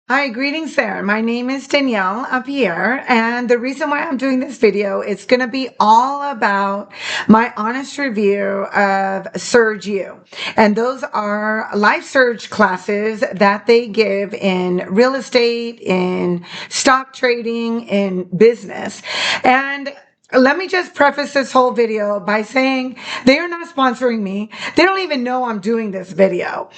Hi, greetings there. My name is Danielle up here, and the reason why I'm doing this video is going to be all about my honest review of Surge U. And those are life surge classes that they give in real estate, in stock trading, in business. And let me just preface this whole video by saying they are not sponsoring me. They don't even know I'm doing this video.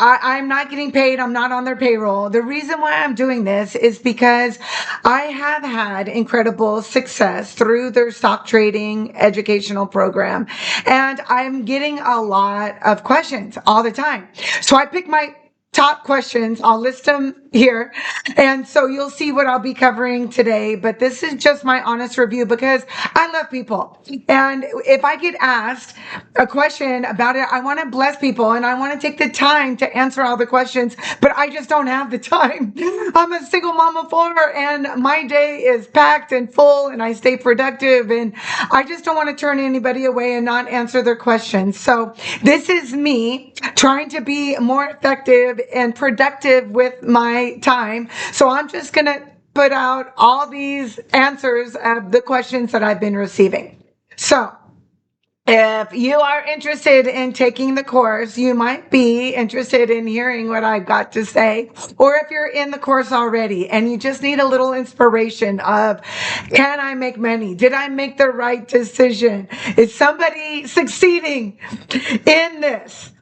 I'm not getting paid. I'm not on their payroll. The reason why I'm doing this is because I have had incredible success through their stock trading educational program. And I'm getting a lot of questions all the time. So I pick my top questions. I'll list them here. And so you'll see what I'll be covering today. But this is just my honest review because I love people. And if I get asked a question about it, I want to bless people and I want to take the time to answer all the questions, but I just don't have the time. I'm a single mom of four and my day is packed and full and I stay productive and I just don't want to turn anybody away and not answer their questions. So this is me trying to be more effective and productive with my time. So I'm just going to put out all these answers of the questions that I've been receiving. So if you are interested in taking the course, you might be interested in hearing what I've got to say. Or if you're in the course already and you just need a little inspiration of, can I make money? Did I make the right decision? Is somebody succeeding in this?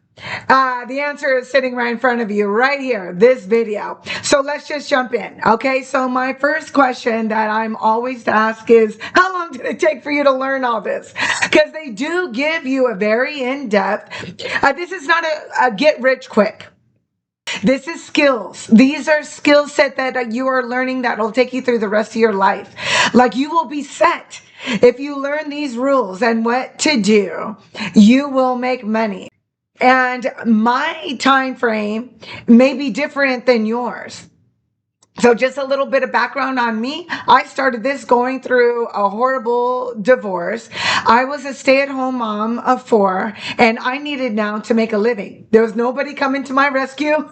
The answer is sitting right in front of you right here, this video. So let's just jump in. Okay, so my first question that I'm always asked is, how long did it take for you to learn all this? Because they do give you a very in-depth, this is not a get rich quick. This is skills. These are skill set that you are learning that will take you through the rest of your life. Like you will be set. If you learn these rules and what to do, you will make money. And my time frame may be different than yours. So just a little bit of background on me. I started this going through a horrible divorce. I was a stay-at-home mom of four, and I needed now to make a living. There was nobody coming to my rescue.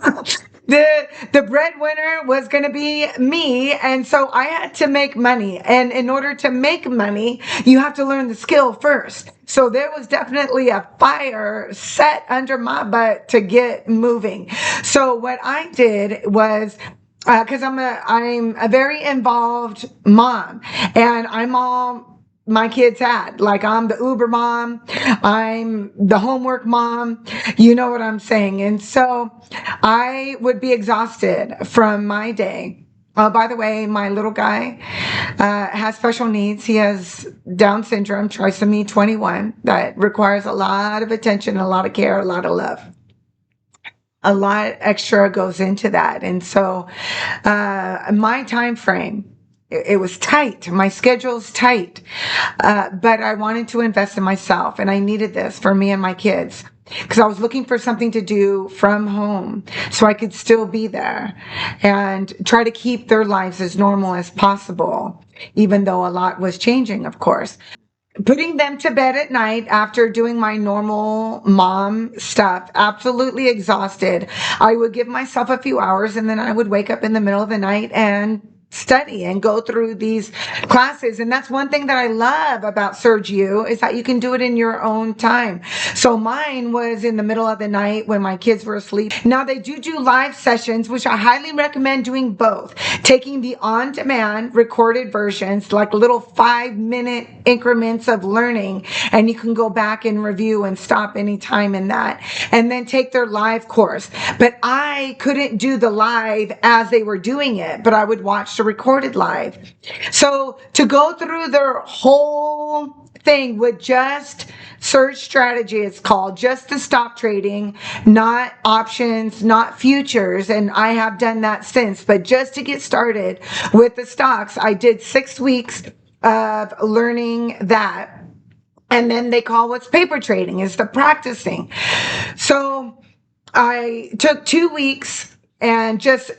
The breadwinner was going to be me, and so I had to make money. And in order to make money, you have to learn the skill first. So there was definitely a fire set under my butt to get moving. So what I did was, because I'm a very involved mom, and I'm all my kids had. Like I'm the Uber mom, I'm the homework mom, you know what I'm saying. And so I would be exhausted from my day. By the way, my little guy has special needs. He has Down syndrome, trisomy 21, that requires a lot of attention, a lot of care, a lot of love. A lot extra goes into that. And so my time frame, it was tight. My schedule's tight. But I wanted to invest in myself, and I needed this for me and my kids because I was looking for something to do from home so I could still be there and try to keep their lives as normal as possible, even though a lot was changing, of course. Putting them to bed at night after doing my normal mom stuff, absolutely exhausted. I would give myself a few hours and then I would wake up in the middle of the night and study and go through these classes. And that's one thing that I love about Surge U is that you can do it in your own time. So mine was in the middle of the night when my kids were asleep. Now they do live sessions, which I highly recommend doing both. Taking the on-demand recorded versions, like little 5-minute increments of learning, and you can go back and review and stop anytime in that, and then take their live course. But I couldn't do the live as they were doing it, but I would watch the recorded live. So to go through their whole thing with just Surge strategy, it's called, just the stock trading, not options, not futures. And I have done that since, but just to get started with the stocks, I did 6 weeks of learning that. And then they call what's paper trading is the practicing. So I took 2 weeks and just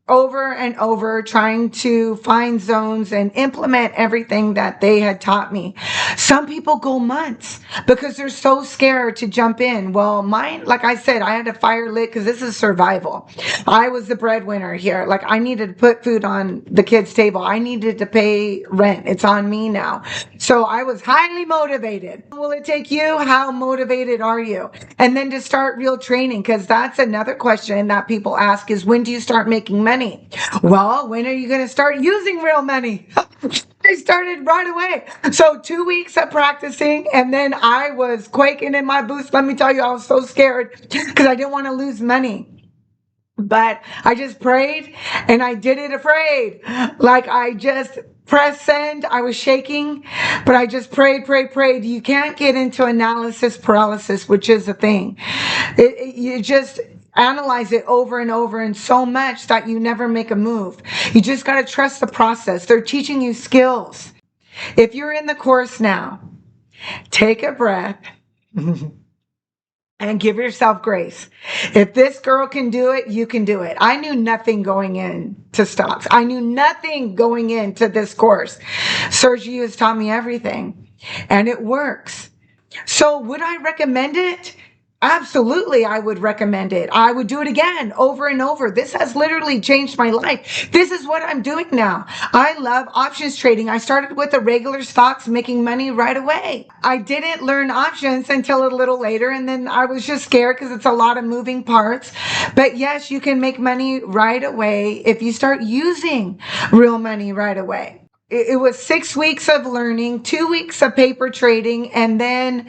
over and over, trying to find zones and implement everything that they had taught me. Some people go months because they're so scared to jump in. Well, mine, like I said, I had a fire lit because this is survival. I was the breadwinner here. Like, I needed to put food on the kids' table. I needed to pay rent. It's on me now. So I was highly motivated. Will it take you? How motivated are you? And then to start real training, because that's another question that people ask is, when do you start making money? Well, when are you going to start using real money? I started right away. So 2 weeks of practicing, and then I was quaking in my boots. Let me tell you, I was so scared because I didn't want to lose money. But I just prayed, and I did it afraid. Like, I just pressed send. I was shaking, but I just prayed. You can't get into analysis paralysis, which is a thing. You just analyze it over and over, and so much that you never make a move. You just got to trust the process. They're teaching you skills. If you're in the course now, take a breath. And give yourself grace. If this girl can do it, you can do it. I knew nothing going into stocks. I knew nothing going into this course. Sergio has taught me everything, and it works. So would I recommend it? Absolutely, I would recommend it. I would do it again, over and over. This has literally changed my life. This is what I'm doing now. I love options trading. I started with the regular stocks, making money right away. I didn't learn options until a little later, and then I was just scared because it's a lot of moving parts. But yes, you can make money right away if you start using real money right away. It was 6 weeks of learning, 2 weeks of paper trading, and then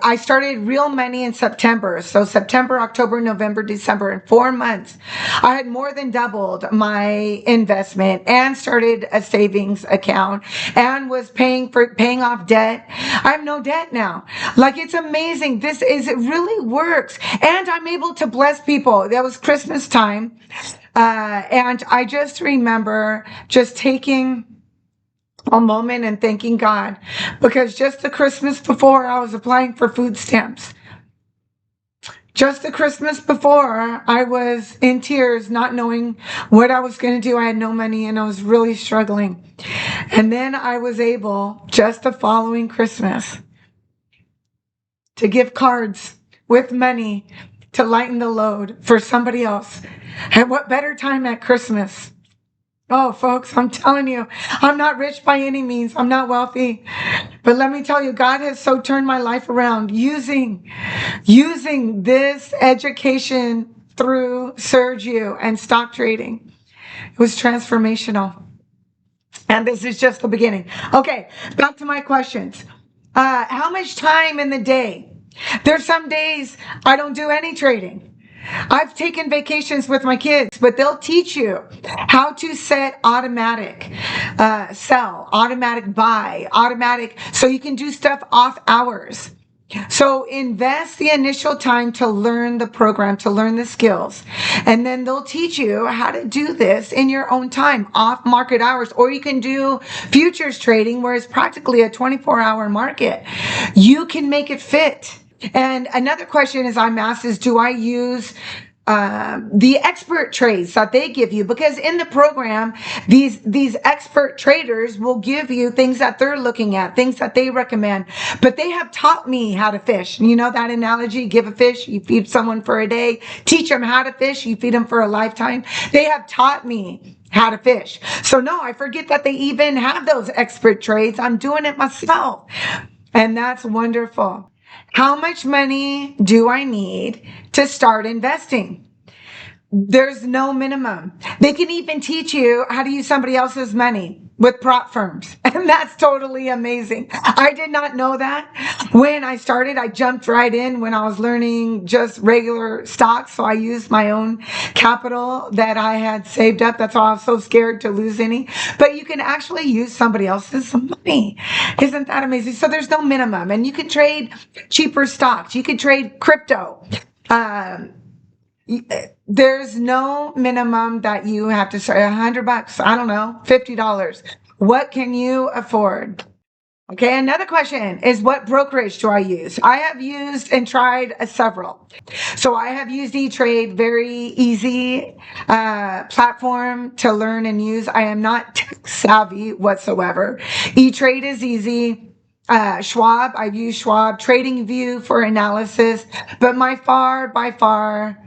I started real money in September. So September, October, November, December, in 4 months, I had more than doubled my investment and started a savings account and was paying off debt. I have no debt now. Like, it's amazing. It really works. And I'm able to bless people. That was Christmas time. And I just remember just taking a moment and thanking God, because just the Christmas before, I was applying for food stamps. Just the Christmas before, I was in tears, not knowing what I was going to do. I had no money, and I was really struggling. And then I was able, just the following Christmas, to give cards with money to lighten the load for somebody else. And what better time at Christmas? Oh, folks, I'm telling you, I'm not rich by any means. I'm not wealthy. But let me tell you, God has so turned my life around using this education through Sergio and stock trading. It was transformational. And this is just the beginning. Okay, back to my questions. How much time in the day? There's some days I don't do any trading. I've taken vacations with my kids, but they'll teach you how to set automatic sell, automatic buy, automatic, so you can do stuff off hours. So invest the initial time to learn the program, to learn the skills. And then they'll teach you how to do this in your own time, off market hours. Or you can do futures trading, where it's practically a 24-hour market. You can make it fit. And another question I'm asked is, do I use the expert trades that they give you? Because in the program, these expert traders will give you things that they're looking at, things that they recommend. But they have taught me how to fish. You know that analogy: give a fish, you feed someone for a day; teach them how to fish, you feed them for a lifetime. They have taught me how to fish. So no, I forget that they even have those expert trades. I'm doing it myself. And that's wonderful. How much money do I need to start investing? There's no minimum. They can even teach you how to use somebody else's money with prop firms. And that's totally amazing. I did not know that. When I started, I jumped right in when I was learning just regular stocks. So I used my own capital that I had saved up. That's why I was so scared to lose any. But you can actually use somebody else's money. Isn't that amazing? So there's no minimum. And you can trade cheaper stocks. You can trade crypto. There's no minimum that you have to start. $100, I don't know, $50. What can you afford? Okay, another question is, what brokerage do I use? I have used and tried several. So I have used E-Trade, very easy platform to learn and use. I am not tech savvy whatsoever. E-Trade is easy. Schwab, I've used Schwab, Trading View for analysis, but by far,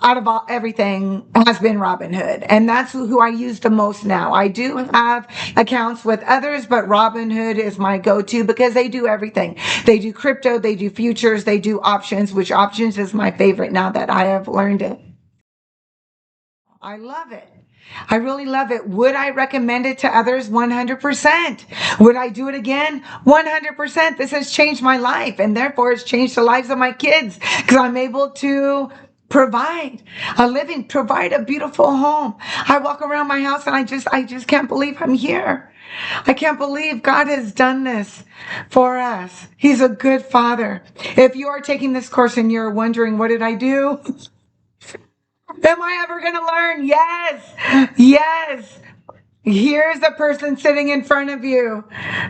out of everything has been Robinhood. And that's who I use the most now. I do have accounts with others, but Robinhood is my go-to because they do everything. They do crypto, they do futures, they do options, which options is my favorite now that I have learned it. I love it. I really love it. Would I recommend it to others? 100%. Would I do it again? 100%. This has changed my life, and therefore it's changed the lives of my kids because I'm able to provide a living, provide a beautiful home. I walk around my house and I just can't believe I'm here. I can't believe God has done this for us. He's a good father. If you are taking this course and you're wondering, what did I do? Am I ever going to learn? Yes. Yes. Here's the person sitting in front of you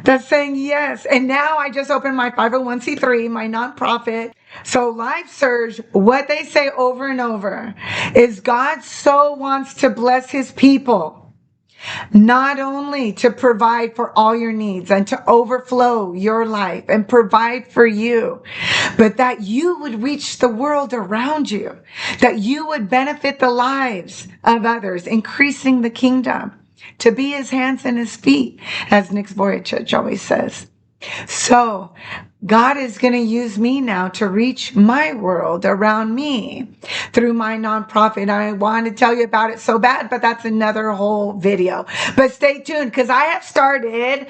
that's saying yes. And now I just opened my 501c3, my nonprofit. So Life Surge, what they say over and over is God so wants to bless his people, not only to provide for all your needs and to overflow your life and provide for you, but that you would reach the world around you, that you would benefit the lives of others, increasing the kingdom, to be his hands and his feet, as Nick Vujicic always says. So God is going to use me now to reach my world around me through my nonprofit. I want to tell you about it so bad, but that's another whole video. But stay tuned because I have started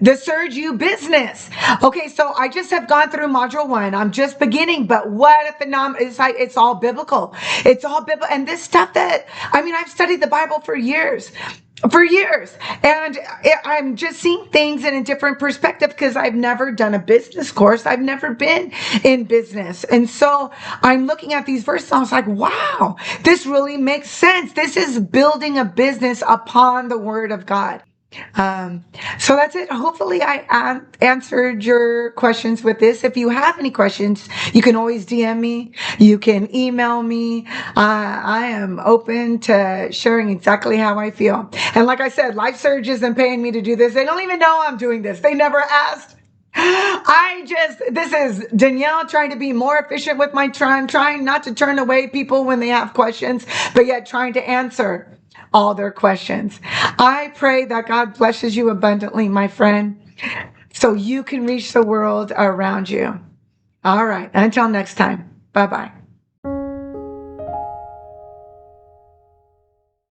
the Surge You business. Okay, so I just have gone through module 1. I'm just beginning, but what a phenomenon. It's all biblical. It's all biblical. And this stuff I've studied the Bible for years. And I'm just seeing things in a different perspective because I've never done a business course. I've never been in business. And so I'm looking at these verses and I was like, wow, this really makes sense. This is building a business upon the word of God. So that's it. Hopefully I answered your questions with this. If you have any questions, you can always DM me. You can email me. I am open to sharing exactly how I feel. And like I said, Life Surge isn't paying me to do this. They don't even know I'm doing this. They never asked. This is Danielle trying to be more efficient with my time, trying not to turn away people when they have questions, but yet trying to answer all their questions. I pray that God blesses you abundantly, my friend, so you can reach the world around you. All right. Until next time. Bye-bye.